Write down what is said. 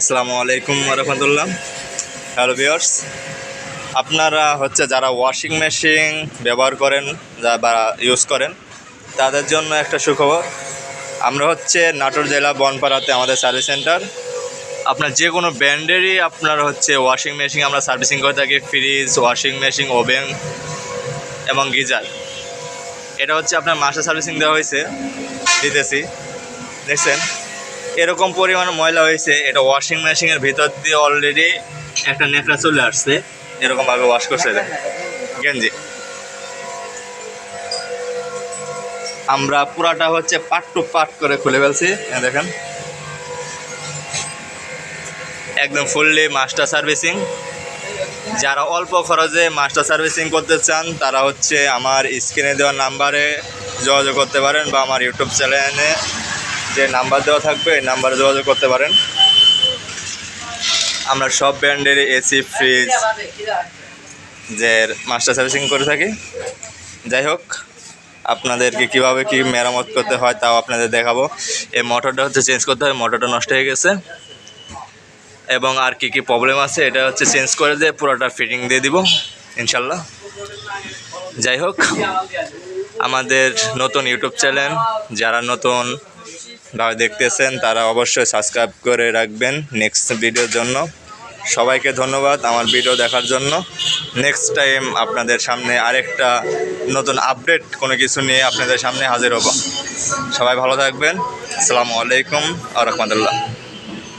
আসসালামু আলাইকুম রহমতুল্লাহ। Hello viewers, আপনারা যারা ওয়াশিং মেশিন ব্যবহার করেন বা ইউজ করেন তাদের জন্য একটা সুখবর। আমরা নাটোর জেলা বনপাড়াতে আমাদের সার্ভিস সেন্টার। আপনার যে কোনো ব্র্যান্ডেরই আপনার ওয়াশিং মেশিন আমরা সার্ভিসিং করে থাকি। ফ্রিজ, ওয়াশিং মেশিন, ওভেন এবং গিজার। এটা আপনার মাসে সার্ভিসিং দেওয়া হয়েছে, দিতেছি। দেখছেন এরকম পরিমাণ ময়লা হয়েছে, এটা ওয়াশিং মেশিনের ভিতর দিয়ে অলরেডি একটা নেকড়া চলে আসছে। এরকমভাবে ওয়াশ করছে গেঞ্জি। আমরা পুরাটা পার্ট টু পার্ট করে খুলে ফেলছি। দেখেন একদম ফুললি মাস্টার সার্ভিসিং। যারা অল্প খরচে মাস্টার সার্ভিসিং করতে চান তারা আমার স্ক্রিনে দেওয়া নাম্বারে যোগাযোগ করতে পারেন, বা আমার ইউটিউব চ্যানেলে যে নাম্বার দেওয়া থাকবে এই নাম্বারে যোগাযোগ করতে পারেন। আমরা সব ব্র্যান্ডের এসি, ফ্রিজ যে মাস্টার সার্ভিসিং করে থাকি। যাই হোক, আপনাদেরকে কীভাবে কী মেরামত করতে হয় তাও আপনাদের দেখাবো। এই মোটরটা চেঞ্জ করতে হয়, মোটরটা নষ্ট হয়ে গেছে, এবং আর কি কি প্রবলেম আছে এটা চেঞ্জ করে দিয়ে পুরোটা ফিটিং দিয়ে দিব ইনশাল্লাহ। যাই হোক, আমাদের নতুন ইউটিউব চ্যানেল যারা নতুন দেখতেছেন তারা অবশ্যই সাবস্ক্রাইব করে রাখবেন নেক্সট ভিডিওর জন্য। সবাইকে ধন্যবাদ আমার ভিডিও দেখার জন্য। নেক্সট টাইম আপনাদের সামনে আরেকটা নতুন আপডেট কোনো কিছু নিয়ে আপনাদের সামনে হাজির হব। সবাই ভালো থাকবেন। আসসালামু আলাইকুম ওয়া রাহমাতুল্লাহ।